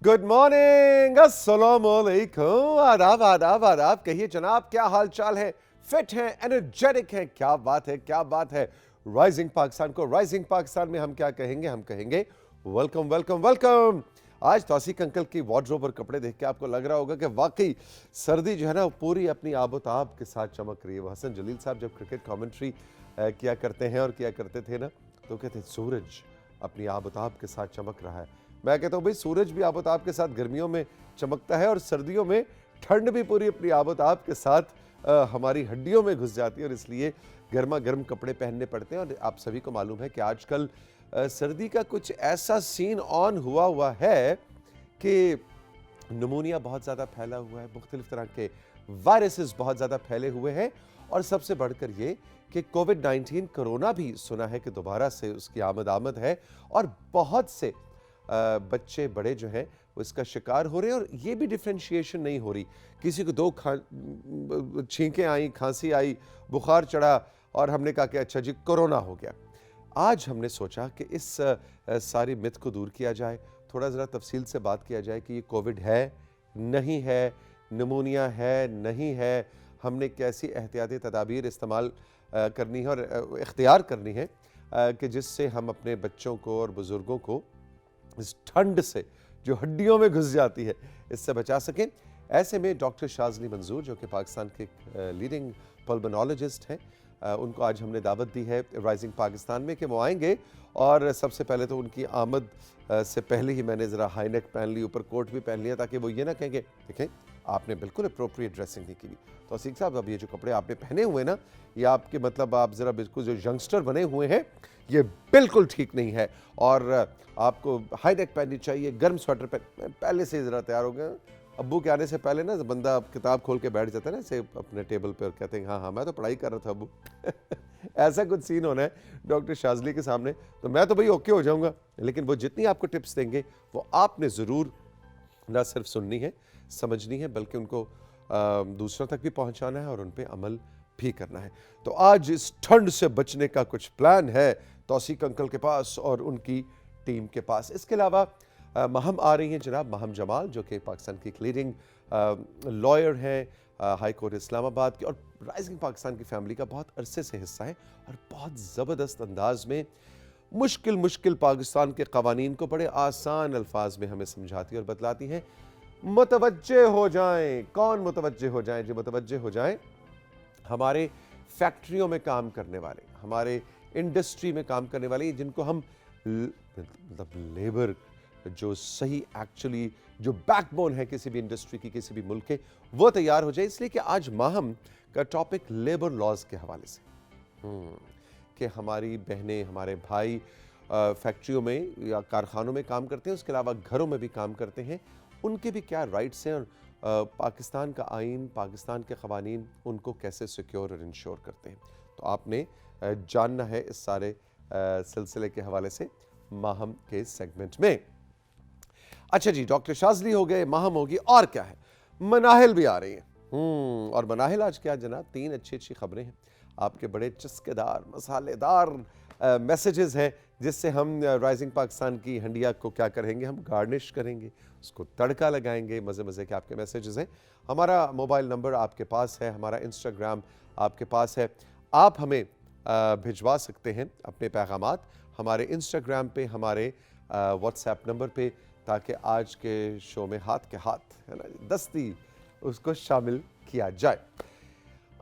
Good morning, अस्सलामुअलैकुम, आदाब आदाब आदाब। कहिए जनाब, क्या हाल चाल है? फिट हैं, एनर्जेटिक हैं? क्या बात है, क्या बात है। राइजिंग पाकिस्तान को, राइजिंग पाकिस्तान में हम क्या कहेंगे? हम कहेंगे वेलकम वेलकम वेलकम। आज तौसीक अंकल की वार्डरोब और कपड़े देख के आपको लग रहा होगा कि वाकई सर्दी जो है ना पूरी अपनी आबोताब के साथ चमक रही है। वो हसन जलील साहब जब क्रिकेट कमेंट्री किया करते हैं और किया करते थे ना, तो कहते सूरज अपनी आबोताब के साथ चमक रहा है। मैं कहता हूँ भाई, सूरज भी आबोताब के साथ गर्मियों में चमकता है और सर्दियों में ठंड भी पूरी अपनी आबोताब के साथ हमारी हड्डियों में घुस जाती है और इसलिए गर्मा गर्म कपड़े पहनने पड़ते हैं। और आप सभी को मालूम है कि आजकल सर्दी का कुछ ऐसा सीन ऑन हुआ है कि निमोनिया बहुत ज़्यादा फैला हुआ है, मुख्तलिफ तरह के वायरसेस बहुत ज़्यादा फैले हुए हैं और सबसे बढ़कर ये कि कोविड-19 कोरोना भी सुना है कि दोबारा से उसकी आमद है और बहुत से बच्चे बड़े जो हैं वो इसका शिकार हो रहे हैं। और ये भी डिफ्रेंशिएशन नहीं हो रही, किसी को दो छींकें आई, खांसी आई, बुखार चढ़ा और हमने कहा कि अच्छा जी कोरोना हो गया। आज हमने सोचा कि इस सारी मिथ को दूर किया जाए, थोड़ा ज़रा तफसील से बात किया जाए कि ये कोविड है, नहीं है, निमोनिया है, नहीं है, हमने कैसी एहतियाती तदाबीर इस्तेमाल करनी है और इख्तियार करनी है कि जिससे हम अपने बच्चों को और बुज़ुर्गों को इस ठंड से जो हड्डियों में घुस जाती है इससे बचा सकें। ऐसे में डॉक्टर शाज़ली मंजूर जो कि पाकिस्तान के लीडिंग पल्मोनोलॉजिस्ट हैं, उनको आज हमने दावत दी है राइजिंग पाकिस्तान में कि वो आएंगे। और सबसे पहले तो उनकी आमद से पहले ही मैंने ज़रा हाई नेक पहन ली, ऊपर कोट भी पहन लिया, ताकि वो ये ना कहेंगे देखें आपने बिल्कुल अप्रोप्रिएट ड्रेसिंग नहीं की। तो असीक साहब, अब ये जो कपड़े आपने पहने हुए ना, ये आपके मतलब आप ज़रा बिल्कुल जो यंगस्टर बने हुए हैं ये बिल्कुल ठीक नहीं है और आपको हाई नेक पहननी चाहिए, गर्म स्वेटर पहले से ज़रा तैयार हो गया। अब्बू के आने से पहले ना बंदा किताब खोल के बैठ जाता है ना ऐसे अपने टेबल पे और कहते हैं हाँ हाँ मैं तो पढ़ाई कर रहा था अब्बू। ऐसा कुछ सीन होना है डॉक्टर शाज़ली के सामने, तो मैं तो भाई ओके हो जाऊंगा। लेकिन वो जितनी आपको टिप्स देंगे वो आपने ज़रूर ना सिर्फ सुननी है, समझनी है, बल्कि उनको दूसरों तक भी पहुंचाना है और उन पर अमल भी करना है। तो आज इस ठंड से बचने का कुछ प्लान है तौसीक अंकल के पास और उनकी टीम के पास। इसके अलावा महम आ रही हैं जनाब, महम जमाल जो कि पाकिस्तान की लीडिंग लॉयर हैं हाई कोर्ट इस्लामाबाद की और राइजिंग पाकिस्तान की फैमिली का बहुत अरसे से हिस्सा है और बहुत ज़बरदस्त अंदाज में मुश्किल पाकिस्तान के कवानीन को बड़े आसान अल्फाज में हमें समझाती और बतलाती हैं। मुतवज्जे हो जाएं। कौन मुतवज्जे हो जाएं? जो मुतवज्जे हो जाएं हमारे फैक्ट्रियों में काम करने वाले, हमारे इंडस्ट्री में काम करने वाले, जिनको हम मतलब लेबर जो सही एक्चुअली जो बैकबोन है किसी भी इंडस्ट्री की, किसी भी मुल्क के, वो तैयार हो जाए। इसलिए कि आज माहम का टॉपिक लेबर लॉज के हवाले से कि हमारी बहनें, हमारे भाई फैक्ट्रियों में या कारखानों में काम करते हैं, उसके अलावा घरों में भी काम करते हैं, उनके भी क्या राइट्स हैं और पाकिस्तान का आइन, पाकिस्तान के क़वानीन उनको कैसे सिक्योर और इंश्योर करते हैं। तो आपने जानना है इस सारे सिलसिले के हवाले से माहम के सेगमेंट में। अच्छा जी, डॉक्टर शाज़ली हो गए, माहम होगी, और क्या है, मनाहिल भी आ रही हैं। और मनाहिल आज क्या जनाब, 3 अच्छी खबरें हैं, आपके बड़े चस्केदार मसालेदार मैसेजेस हैं जिससे हम राइजिंग पाकिस्तान की हंडिया को क्या करेंगे, हम गार्निश करेंगे, उसको तड़का लगाएंगे। मज़े के आपके मैसेजेस हैं। हमारा मोबाइल नंबर आपके पास है, हमारा इंस्टाग्राम आपके पास है, आप हमें भिजवा सकते हैं अपने पैगामात हमारे इंस्टाग्राम पे, हमारे व्हाट्सएप नंबर पे, ताकि आज के शो में हाथ के हाथ है ना दस्ती उसको शामिल किया जाए।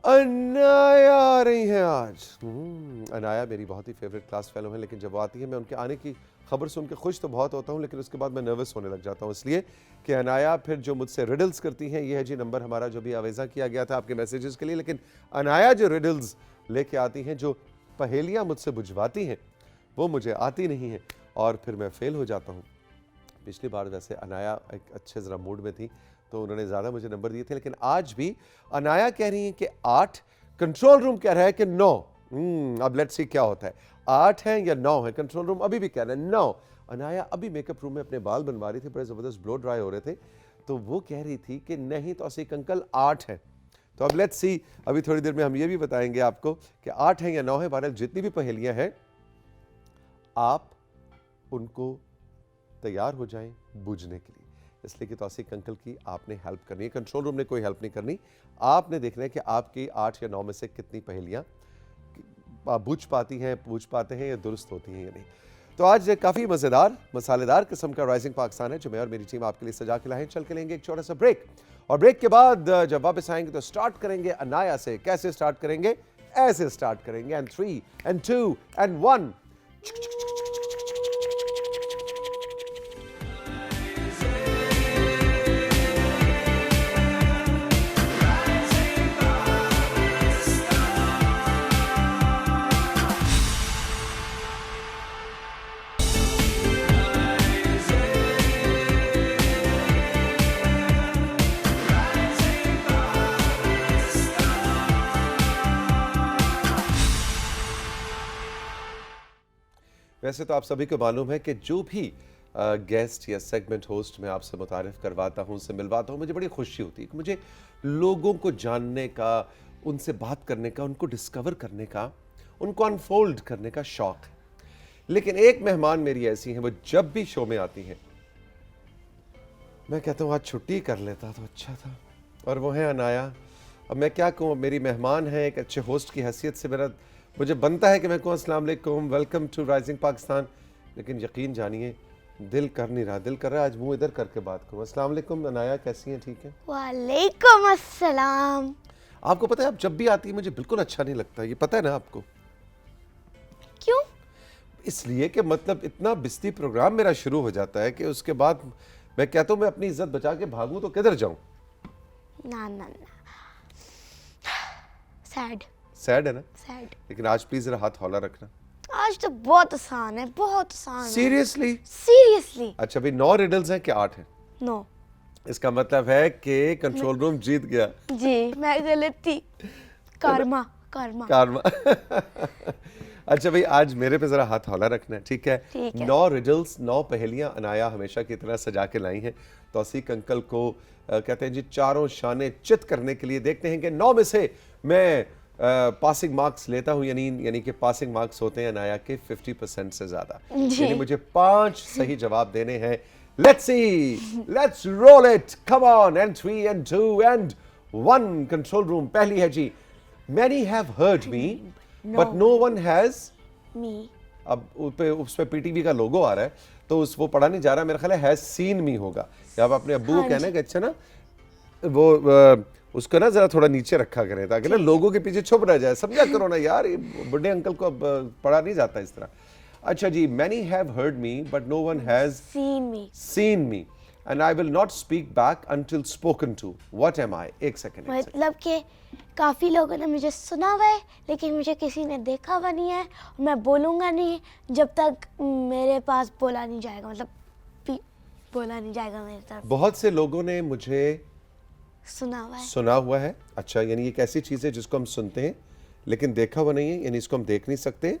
अनाया आ रही हैं आज। अनाया मेरी बहुत ही फेवरेट क्लास फेलो है, लेकिन जब वो आती है मैं उनके आने की खबर सुन के खुश तो बहुत होता हूँ, लेकिन उसके बाद मैं नर्वस होने लग जाता हूँ, इसलिए कि अनाया फिर जो मुझसे रिडल्स करती हैं, ये है जी नंबर हमारा जो भी आवेज़ा किया गया था आपके मैसेजेस के लिए। लेकिन अनाया जो रिडल्स लेके आती हैं, जो पहेलियाँ मुझसे बुझवाती हैं, वो मुझे आती नहीं हैं और फिर मैं फ़ेल हो जाता हूँ। पिछली बार वैसे अनाया एक अच्छे ज़रा मूड में थी तो उन्होंने ज़्यादा मुझे नंबर दिए थे, लेकिन आज भी अनाया कह रही है कि 8, कंट्रोल रूम कह रहा है कि 9। अब लेट्स सी क्या होता है, 8 है या 9 है। कंट्रोल रूम अभी भी कह रहा है 9। अनाया अभी मेकअप रूम में अपने बाल बनवा रही थी, बड़े ज़बरदस्त ब्लो ड्राई हो रहे थे, तो वो कह रही थी कि नहीं तो असीक अंकल 8 है। तो अब लेट्स सी, अभी थोड़ी देर में हम ये भी बताएंगे आपको कि 8 है या 9 है। बहरहाल जितनी भी पहेलियाँ हैं आप उनको तैयार हो जाएं बूझने के लिए। इसलिए कि तौसीक अंकल की आपने हेल्प करनी है, कंट्रोल रूम ने कोई हेल्प नहीं करनी। आपने देखना है कि आपकी 8 या 9 में से कितनी पहेलियाँ आप बूझ पाते हैं या दुरुस्त होती हैं या नहीं। तो आज काफ़ी मज़ेदार मसालेदार किस्म का राइजिंग पाकिस्तान है जो मैं और मेरी टीम आपके लिए सजा के लाए हैं। चल के लेंगे एक छोटा सा ब्रेक, और ब्रेक के बाद जब वापस आएंगे तो स्टार्ट करेंगे अनाया से। कैसे स्टार्ट करेंगे? ऐसे स्टार्ट करेंगे, एंड 3 एंड 2 एंड 1। वैसे तो आप सभी को मालूम है कि जो भी गेस्ट या सेगमेंट होस्ट मैं आपसे मुतारिफ करवाता हूँ, उनसे मिलवाता हूँ, मुझे बड़ी खुशी होती है कि मुझे लोगों को जानने का, उनसे बात करने का, उनको डिस्कवर करने का, उनको अनफोल्ड करने का शौक है। लेकिन एक मेहमान मेरी ऐसी हैं, वो जब भी शो में आती हैं मैं कहता हूँ आज छुट्टी कर लेता तो अच्छा था, और वो है अनाया। अब मैं क्या कहूँ, मेरी मेहमान है, एक अच्छे होस्ट की हैसियत से मुझे बनता है कि मैं कहूँ अस्सलाम वालेकुम, वेलकम टू राइजिंग पाकिस्तान। लेकिन यकीन जानिए दिल कर नहीं रहा, दिल कर रहा है आज मुंह इधर करके बात करूँ। अस्सलाम वालेकुम अनाया, कैसी हैं? ठीक है। वालेकुम अस्सलाम। आपको पता है आप जब भी आती है मुझे बिल्कुल अच्छा नहीं लगता, ये पता है ना आपको? क्यों? इसलिए कि मतलब इतना बिस्ती प्रोग्राम मेरा शुरू हो जाता है कि उसके बाद मैं कहता हूँ मैं अपनी इज्जत बचा के भागूं तो किधर जाऊं? ना ना ना, सैड है ना? सैड। लेकिन आज प्लीज जरा हाथ हौला रखना। आज तो बहुत आसान है, बहुत आसान है। सीरियसली? अच्छा भाई 9 रिडल्स हैं कि 8 हैं? 9। इसका मतलब है कि कंट्रोल रूम जीत गया। जी मैं गलत थी। कर्मा। अच्छा भाई आज मेरे पे जरा हाथ हौला रखना है, ठीक है? ठीक है। 9 रिडल्स, 9 पहेलियां अनाया हमेशा की तरह सजा के लाई हैं तौसीक अंकल को कहते हैं जी चारों शाने चित करने के लिए। देखते हैं कि 9 में से मैं पासिंग मार्क्स लेता हूं यानी कि पासिंग मार्क्स होते हैं अनाया के 50% से ज्यादा, यानी मुझे 5 सही जवाब देने हैं। Let's see, let's roll it, come on, and 3 and 2 and 1। Control room पहली है जी, many have heard me but no one has me. अब उस पे पीटीवी का लोगो आ रहा है तो वो पढ़ा नहीं जा रहा, मेरा ख्याल है हैज सीन मी होगा। या आप अपने अब्बू को कहना कि अच्छा ना वो उसको ना जरा थोड़ा नीचे रखा करें ताकि ना लोगों के पीछे छुप रह जाए, समझा करो ना यार, बुढ़े अंकल को अब पढ़ा नहीं जाता इस तरह। अच्छा जी, many have heard me but no one has seen me and I will not speak back until spoken to. What am I? एक सेकंड। मतलब कि काफी लोगों ने मुझे सुना हुआ है लेकिन मुझे किसी ने देखा हुआ नहीं है, और मैं बोलूंगा नहीं जब तक मेरे पास बोला नहीं जाएगा, मतलब बोला नहीं जाएगा मेरी तरफ। बहुत से लोगों ने मुझे सुना हुआ है। अच्छा, यानी ये एक ऐसी चीज है जिसको हम सुनते हैं लेकिन देखा हुआ नहीं है, यानी इसको हम देख नहीं सकते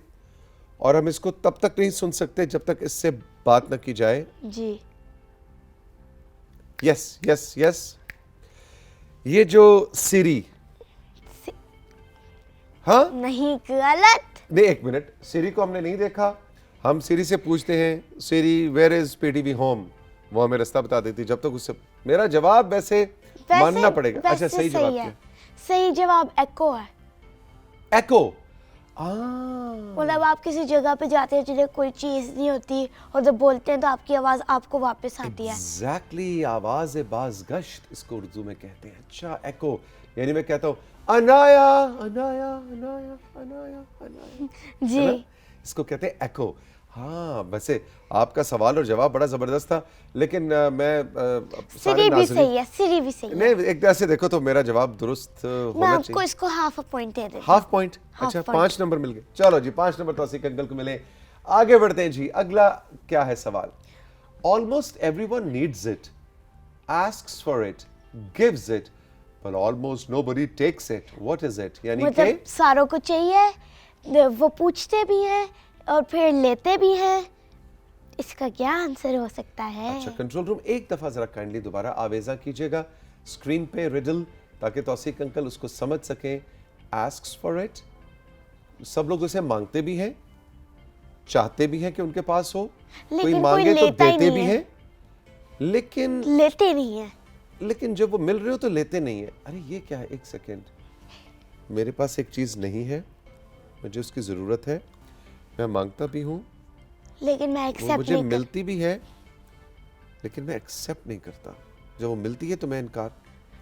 और हम इसको तब तक नहीं सुन सकते जब तक इससे बात न की जाए। जी यस यस यस। ये जो सिरी, हाँ नहीं गलत नहीं, एक मिनट, सिरी को हमने नहीं देखा। हम सिरी से पूछते हैं सिरी वेयर इज पीटीवी होम, वो हमें रास्ता बता देती जब तक उससे मेरा जवाब वैसे मानना पड़ेगा। अच्छा सही जवाब क्या? सही जवाब एको है। एको? मतलब आप किसी जगह पे जाते हैं जिन्हें कोई चीज नहीं होती और जब बोलते हैं तो आपकी आवाज आपको वापस आती है। एग्जैक्टली, आवाज़ बाज़गश्त इसको उर्दू में कहते हैं। अच्छा एको, यानी मैं कहता हूँ अनाया अनाया अनाया अनाया अनाया जी, इसको कहते हैं एको। हाँ वैसे आपका सवाल और जवाब बड़ा जबरदस्त था, लेकिन मैं सिरी भी सही है, सिरी भी सही है। नहीं, एक तरह से देखो तो मेरा जवाब दुरुस्त मैं आपको इसको हाफ अ पॉइंट दे देती हूँ। Half point? अच्छा 5 नंबर मिल गए। चलो जी 5 नंबर तौसीक अंकल को मिले। आगे बढ़ते हैं जी, अगला क्या है सवाल? Almost everyone needs it, asks for it, gives it, but almost nobody takes it. What is it? यानी मतलब सारों को चाहिए, वो पूछते भी हैं और फिर लेते भी हैं। इसका क्या आंसर हो सकता है? अच्छा कंट्रोल रूम एक दफा जरा काइंडली दोबारा आवेजा कीजिएगा स्क्रीन पे रिडल, ताकि तौसीक अंकल उसको समझ सकें। आस्क्स फॉर इट, सब लोग उसे मांगते भी हैं, चाहते भी हैं कि उनके पास हो, कोई मांगे तो देते भी हैं, लेकिन लेते नहीं है। जब वो मिल रहे हो तो लेते नहीं है। अरे ये क्या है, एक सेकेंड, मेरे पास एक चीज नहीं है, मुझे उसकी जरूरत है, मैं मांगता भी हूँ, लेकिन मैं वो एक्सेप्ट मुझे नहीं कर। मिलती भी है, लेकिन मैं एक्सेप्ट नहीं करता। जब वो मिलती है तो मैं इनकार।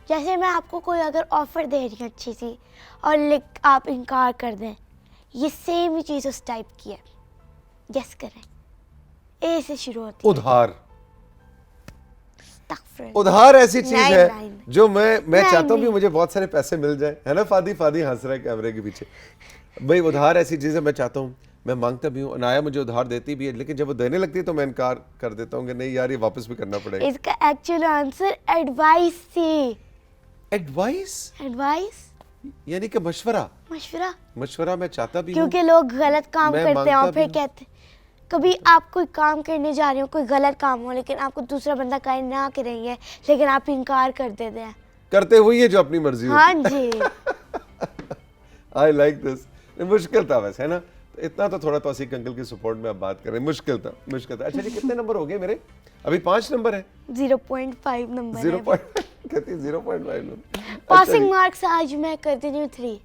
जैसे मैं आपको कोई अगर ऑफर दे रही हूँ अच्छी सी और आप इनकार कर दें, ये सेम ही चीज़ उस टाइप की है। गेस करें, ए से शुरू होती है। उधार। अस्तगफिरुल्लाह। उधार ऐसी चीज नहीं, है नहीं, नहीं। जो मैं नहीं, चाहता हूँ कि नहीं। मुझे बहुत सारे पैसे मिल जाए, है ना। फादी फादी हंस रहा है कैमरे के पीछे। भाई उधार ऐसी चीज है, मैं चाहता हूँ, मैं मांगता भी हूँ, अनाया मुझे उधार देती भी है, लेकिन जब वो देने लगती है तो मैं इनकार कर देता हूँ कि नहीं यार ये वापस भी करना पड़ेगा। इसका एक्चुअल आंसर एडवाइस थी। एडवाइस एडवाइस यानी कि मशवरा। मशवरा। मशवरा मैं चाहता भी हूँ, क्योंकि लोग गलत काम मैं करते हैं और मांगता फिर भी कहते, कभी आप कोई काम करने जा रहे हो, कोई गलत काम हो, लेकिन आपको दूसरा बंदा कहे ना करेंगे, लेकिन आप इनकार कर देते हैं। करते हुए है जो अपनी मर्जी होती हाँ जी। I like this. मुश्किल था वैसे, है ना। तो इतना तो थोड़ा तौसीक अंकल की सपोर्ट में आप बात कर रहे हैं, मुश्किल था, मुश्किल था। अच्छा जी, कितने नंबर हो गए मेरे? अभी 5 नंबर है। 0.5 नंबर 0 है। कहती 0.5 नंबर। पासिंग मार्क्स आज मैं कर देती हूँ 3,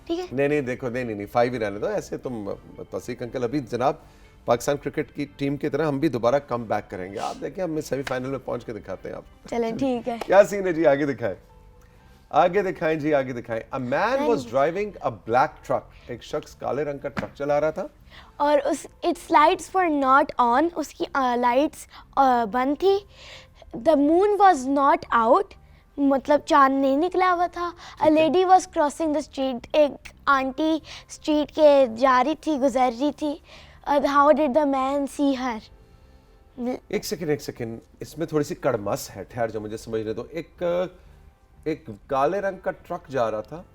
ठीक है। नहीं देखो, नहीं 5 ही रहने दो। ऐसे तुम तौसीक अंकल, अभी जनाब पाकिस्तान क्रिकेट की टीम की तरह हम भी दोबारा कम बैक करेंगे। आप देखें, हम सेमीफाइनल में पहुंच के दिखाते हैं आप। चलें ठीक है। क्या सीन है जी, आगे दिखाएं, आगे दिखाएं जी, आगे दिखाएं। A man was driving a black truck. एक शख्स काले रंग का ट्रक चला रहा था और उस it's lights were not on, उसकी लाइट्स बंद थी। The moon was not out, मतलब चांद नहीं निकला हुआ था। A lady was crossing the street, एक आंटी स्ट्रीट के जा रही थी, गुजर रही थी। हाउ डिड द मैन सी हर? एक सेकंड, इसमें थोड़ी सी कड़मस है, ठहर जाओ मुझे समझने दो। एक काले रंग का ट्रक जा रहा था,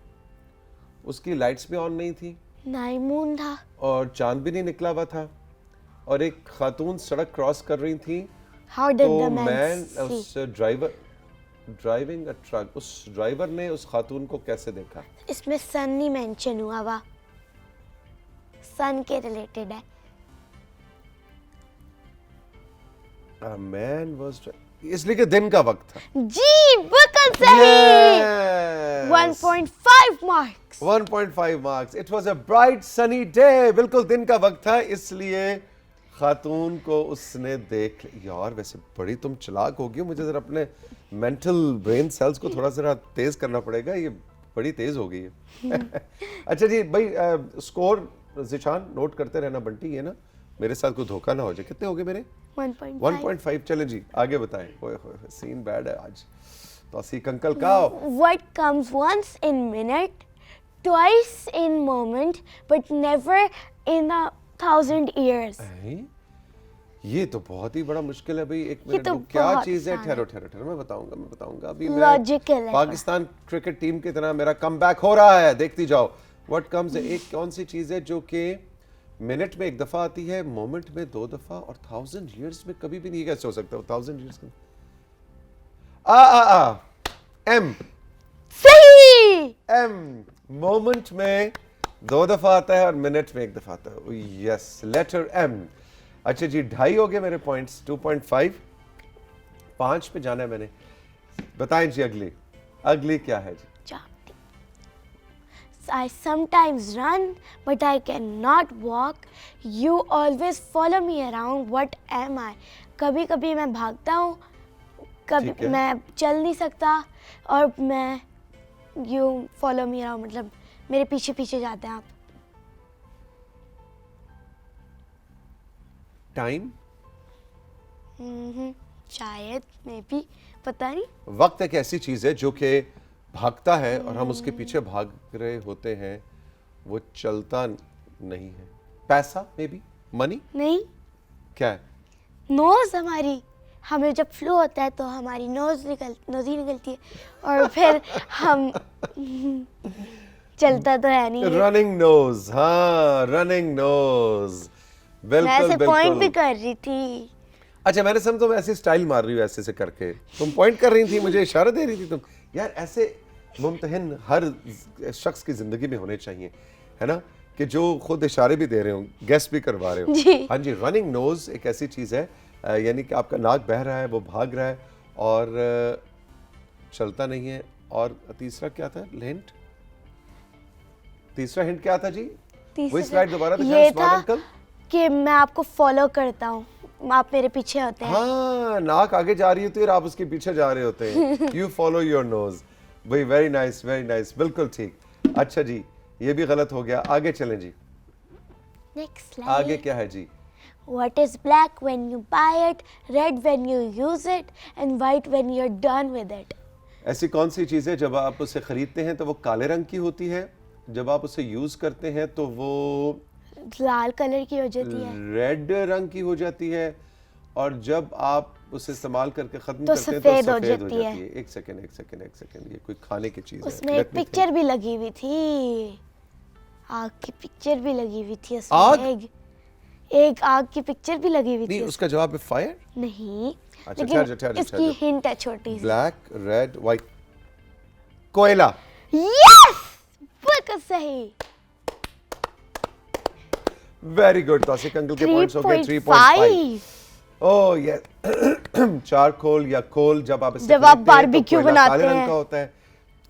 उसकी लाइट्स भी ऑन नहीं थी नहीं, मून था और चांद भी नहीं निकला हुआ था, और एक खातून सड़क क्रॉस कर रही थी। हाउ डिड तो द मैन मैन, सी? उस ड्राइविंग अ ट्रक, उस ड्राइवर ने उस खातून को कैसे देखा? इसमें सन नहीं मेंशन हुआ हुआ, सन के रिलेटेड है। A man was इसलिए कि दिन का वक्त था। जी बिल्कुल सही। Yes! 1.5 marks. 1.5 marks. It was a bright sunny day. बिल्कुल दिन का वक्त था, इसलिए खातून को उसने देख लिया। यार वैसे बड़ी तुम चालाक होगी हो, मुझे जरा अपने मेंटल ब्रेन सेल्स को थोड़ा जरा तेज करना पड़ेगा, ये बड़ी तेज हो गई है। अच्छा जी भाई, स्कोर जिशान नोट करते रहना बंटी, ये ना मेरे साथ कोई धोखा ना हो जाए। कितने हो गए मेरे? 1.5। चलें जी आगे बताएं। ओए होए, सीन बैड है आज। तौसीक अंकल का What comes once in minute, twice in moment, but never in 1,000 years. ये तो बहुत ही बड़ा मुश्किल है भाई। एक ये मिनट तो रुक, क्या बहुत चीज है? आसान है। ठहरो, मैं बताऊंगा अभी। Logical मैं है पाकिस्तान क्रिकेट टीम की तरह मेरा कमबैक हो रहा है, देखती जाओ। व्हाट कम्स, एक कौन सी चीज है जो कि मिनट में एक दफा आती है, मोमेंट में 2 दफा, और 1000 ईयर्स में कभी भी नहीं? कैसे हो सकता है 1000 ईयर्स में? एम। सही। एम मोमेंट में 2 दफा आता है और मिनट में 1 दफा आता है। Yes, letter M. अच्छा जी, 2.5 हो गए मेरे पॉइंट्स। 2.5, 5 पे जाना है मैंने। बताएं जी अगली क्या है जी? I sometimes run, but I cannot walk. You always follow me around. What am I? कभी कभी मैं भागता हूँ, कभी मैं चल नहीं सकता, और मैं you follow me around, मतलब मेरे पीछे पीछे जाते हैं आप। टाइम। शायद, मे बी, पता नहीं। वक्त एक ऐसी चीज है जो कि भागता है और हम उसके पीछे भाग रहे होते हैं, वो चलता नहीं है। पैसा, मे बी, मनी। नहीं, क्या है? नोज हमारी, हमें जब फ्लो होता है तो हमारी नोज ही निकलती है, और फिर हम चलता तो है नहीं। Running nose. हाँ, रनिंग नोज। मैं ऐसे बिल्कुल पॉइंट भी बिल्कुल। कर रही थी। अच्छा, मैंने समझा तुम ऐसे स्टाइल मार रही हो, ऐसे से करके तुम पॉइंट कर रही थी, मुझे इशारा दे रही थी तुम। यार ऐसे मुमतहिन हर शख्स की जिंदगी में होने चाहिए, है ना, कि जो खुद इशारे भी दे रहे हो, गेस भी करवा रहे हो। जी। हाँ जी, रनिंग नोज एक ऐसी चीज है यानी कि आपका नाक बह रहा है, वो भाग रहा है और चलता नहीं है। और तीसरा क्या था हिंट? तीसरा हिंट क्या था जी? वही स्लाइड दोबारा दिखाएं ये उस्मान था अंकल। कि मैं आपको फॉलो करता हूँ, आप मेरे पीछे होते हैं। हाँ, नाक आगे जा रही होती है और आप उसके पीछे जा रहे होते हैं। You follow your nose. भाई वेरी नाइस, बिल्कुल ठीक। अच्छा जी, ये भी गलत हो गया, आगे चलें जी। नेक्स्ट आगे स्लाइड। क्या है जी? What is black when you buy it, red when you use it, and white when you're done with it? ऐसी कौन सी चीज़ है जब आप उसे खरीदते हैं तो वो काले रंग की होती है, जब आप उसे यूज करते हैं तो वो लाल कलर की हो जाती है, रेड रंग की हो जाती है, और जब आप उसे इस्तेमाल करके खत्म तो करते हैं तो सफेद हो सफेद हो जाती जाती है। एक सेकंड, ये कोई खाने की चीज़ है। उसमें एक पिक्चर भी लगी हुई थी, आग की पिक्चर भी लगी हुई थी उसमें। आग? एक आग की पिक्चर भी लगी हुई नहीं, थी। उसका जवाब है फायर। नहीं, अच्छा, लेकिन ठहर जा। इसकी हिंट है छोटी सी। ब्लैक, रेड, व्हाइट, कोयला। यस, बिल्कुल सही। Very good. तौसीक अंकल के पॉइंट्स हो गए 3.5। 3.5। Oh yes. चारकोल या कोल जब आप इसे जब आप खरीदते हैं तो बारबेक्यू कोयला बनाते काले रंग हैं। का होता है,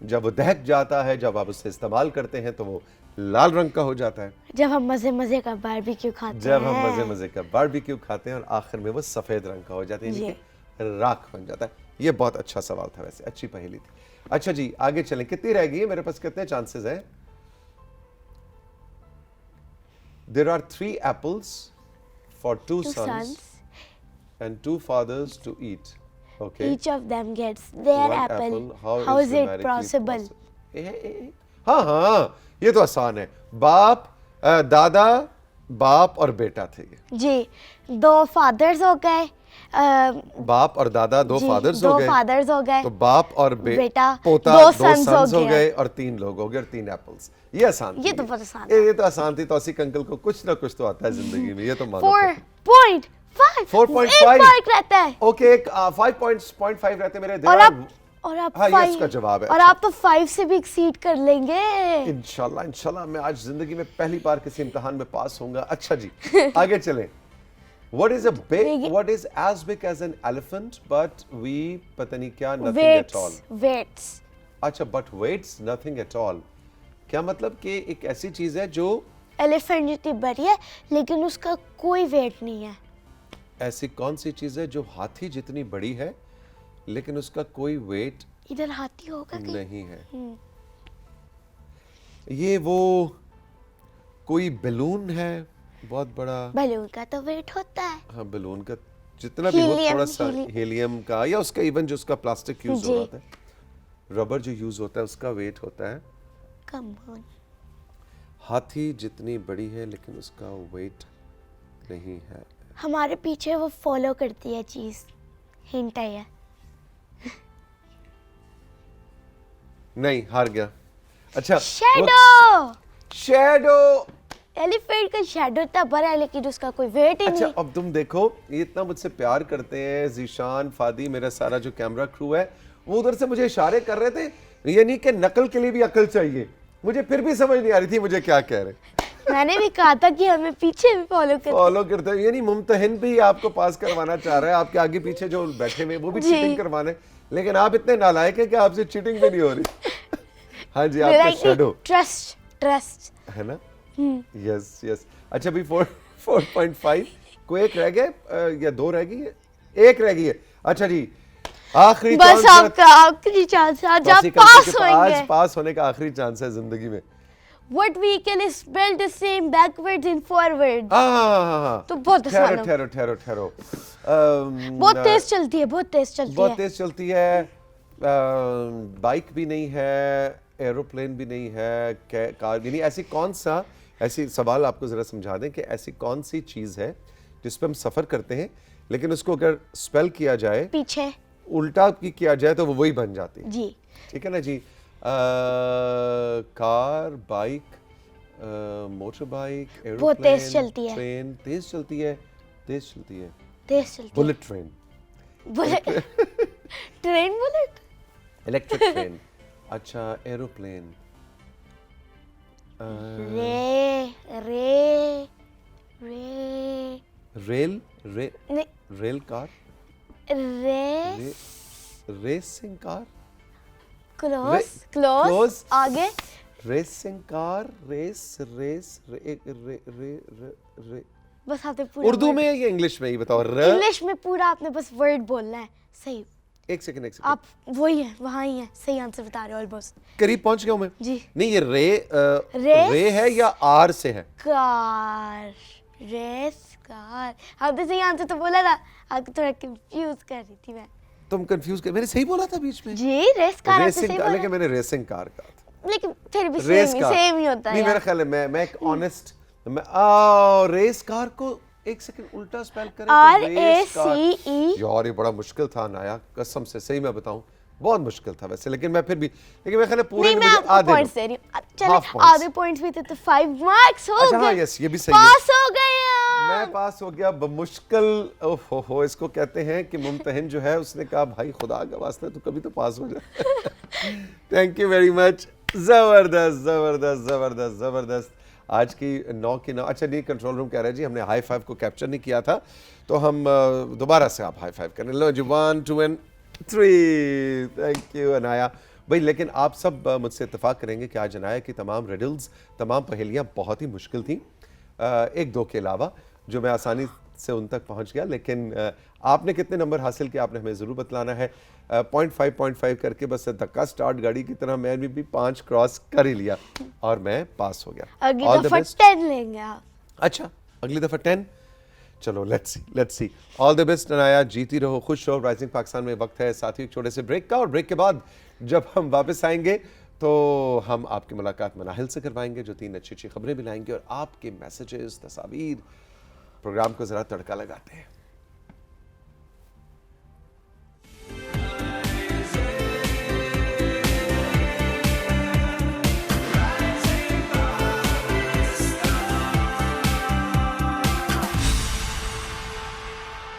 जब वो दहक जाता है, जब आप उसे इस्तेमाल करते हैं तो वो लाल रंग का हो जाता है। जब हम मजे मजे का बारबेक्यू खाते जब हैं, हम मजे मजे का बारबेक्यू खाते हैं और आखिर में वो सफेद रंग का हो जाता है, यानी कि राख बन जाता है। ये बहुत अच्छा सवाल था, वैसे अच्छी पहेली थी। अच्छा जी, आगे चलें। कितनी रह गई है मेरे पास? कितने चांसेस हैं? There are 3 apples for 2 two sons sons, and 2 fathers to eat. Okay. each of them gets their One apple. How How is it numerically possible? हाँ, ये तो आसान है। दादा, बाप और बेटा थे ये। जी, 2 फादर्स हो गए, बाप और दादा 2 जी, फादर्स 2 हो गए। फादर्स हो गए, तो बाप और बेटा, पोता 2 2 sons हो सन्स हो गए। गए और 3 लोग हो गए और 3 एप्पल्स। ये आसान थी। ये तो बहुत आसान ये तो आसान थी। तौसीक अंकल को कुछ ना कुछ तो आता है जिंदगी में, ये तो मानो। 4.5। 4.5 एक मार्क रहता है। ओके, एक 5.5 रहते मेरे। और आप हाँ, ये 5 इसका जवाब है। और आप तो 5 से भी एक्सीड कर लेंगे। इंशाल्लाह मैं आज जिंदगी में पहली बार किसी इम्तिहान में पास होऊंगा। अच्छा जी, आगे चलें। What is as big as an elephant but we पता नहीं क्या nothing at all. Weights. अच्छा, but weights nothing at all. क्या मतलब कि एक ऐसी चीज है जो एलिफेंट जितनी बड़ी है लेकिन उसका कोई वेट नहीं है। ऐसी कौन सी चीज है जो हाथी जितनी बड़ी है लेकिन उसका कोई वेट इधर हाथी होगा कि नहीं है? ये वो कोई बैलून है बहुत बड़ा। बैलून का तो वेट होता है। हाँ, बैलून का जितना भी हो, थोड़ा सा हीलियम का, या उसका इवन जो उसका प्लास्टिक यूज होता है, रबर जो यूज होता है, उसका वेट होता है। Come on. हाथी जितनी बड़ी है लेकिन उसका वेट नहीं है। हमारे पीछे वो फॉलो करती है चीज। हिंट है। नहीं, हार गया। अच्छा, शैडो। शैडो। एलिफेंट का शैडो इतना बड़ा है लेकिन उसका कोई वेट ही अच्छा, नहीं। अब तुम देखो, ये इतना मुझसे प्यार करते हैं जीशान, फादी, मेरा सारा जो कैमरा क्रू है, वो उधर से मुझे इशारे कर रहे थे, यानी कि नकल के लिए भी अकल चाहिए। मुझे फिर भी समझ नहीं आ रही थी मुझे क्या कह रहे। मैंने भी कहा था कि हमें पीछे भी फॉलो करते हैं, यानी मुम्तहिन भी आपको पास करवाना चाह रहा है, आपके आगे पीछे जो बैठे हुए वो भी चीटिंग करवाने, लेकिन आप इतने नालायक हैं कि आपसे चीटिंग भी नहीं हो रही। हाँ जी, आपका शैडो। ट्रस्ट है ना? Yes yes. अच्छा, अभी 4.5 कोई एक रह गया या 2 रह गई है? एक रह गई है। अच्छा जी, आखिरी बस चांस। आपका आखिरी चांस है, आज आप पास होंगे। आज पास होने का आखिरी चांस है जिंदगी में। What vehicle is spelled the same backwards and forwards? हाँ, तो बहुत आसान है। ठहरो। बहुत तेज चलती है, बहुत तेज चलती है। बाइक भी नहीं है, एरोप्लेन भी नहीं है, कार भी नहीं। ऐसी सवाल आपको जरा समझा दें कि ऐसी कौन सी चीज है जिस पे हम सफर करते हैं लेकिन उसको अगर स्पेल किया जाए, पीछे उल्टा किया जाए तो वो वही बन जाती है जी। ठीक है ना जी? Car, bike, motor bike, aeroplane, तेज चलती है, ट्रेन तेज चलती है, bullet train, bullet, electric train. अच्छा, एरोप्लेन, रेल रे नहीं, rail car race, racing car close, close. Close, आगे, रेसिंग कार रेस रेस रे रे रे रे रे बस आपने पूरा उर्दू में है या इंग्लिश में, ये बताओ। इंग्लिश में पूरा आपने बस वर्ड बोलना है, सही। एक सेकंड आप वही है, वहाँ ही है, सही आंसर बता रहे हो ऑलमोस्ट। करीब पहुंच गया हूं मैं। जी। नहीं, ये रेस? रे है या आर से है? कार, रेस कार, आपने सही आंसर तो बोला था, आपको थोड़ा कंफ्यूज कर रही थी मैं। तुम कंफ्यूज कर, मैंने सही बोला था बीच में। जी, रेस कार आपने रेसिंग सही कार, बोला, लेकिन मैंने रेसिंग कार कहा था। लेकिन फिर भी रेस सेम कार ही होता है नहीं, मेरा यार। ख्याल है मैं एक ऑनेस्ट, मैं रेस कार को एक सेकंड उल्टा स्पेल करें तो रेस कार। RACE। यार ये बड़ा मुश्किल था नाया, कसम से सही मैं बताऊं, बहुत मुश्किल था वैसे, लेकिन मैं फिर भी, लेकिन मैं ख्याल है पूरे नहीं, मैं मुझे आपको आधे पॉइंट्स दे रही हूँ। चले, Half points। आधे पॉइंट्स भी थे तो 5 मार्क्स हो अच्छा, हाँ, गए। yes, ये भी सही है। पास हो गए आप। मैं पास हो गया बमुश्किल। ओहो, इसको कहते हैं कि मुम्तहिन जो है उसने कहा भाई खुदा का वास्ता तू कभी तो पास हो जा। Thank you very much. जबरदस्त जबरदस्त जबरदस्त जबरदस्त। आज की 9 की 9। अच्छा नहीं, कंट्रोल रूम कह रहा है जी हमने हाई फाइव को कैप्चर नहीं किया था, तो हम दोबारा से आप हाई फाइव करें। लो जी, 1 2 and 3। थैंक यू अनाया भाई। लेकिन आप सब मुझसे इत्तेफाक करेंगे कि आज अनाया की तमाम रिडल्स, तमाम पहेलियाँ बहुत ही मुश्किल थी, एक दो के अलावा, जो मैं आसानी से उन तक पहुंच गया। लेकिन आपने कितने नंबर हासिल किए आपने हमें ज़रूर बतलाना है। 0.5 करके बस धक्का स्टार्ट गाड़ी की तरह मैंने भी 5 क्रॉस कर ही लिया और मैं पास हो गया। अगली All the दफा best। 10 लेंगे आप। अच्छा, अगली दफ़ा 10। चलो let's see. All the best Anaya, जीती रहो, खुश रहो। राइजिंग पाकिस्तान में वक्त है साथ ही एक छोटे से ब्रेक का, और ब्रेक के बाद जब हम वापस आएंगे तो हम आपकी मुलाकात मनाहिल से करवाएंगे, जो 3 अच्छी अच्छी खबरें भी लाएंगे, और आपके मैसेजेस, तस्वीर, प्रोग्राम को ज़रा तड़का लगाते हैं।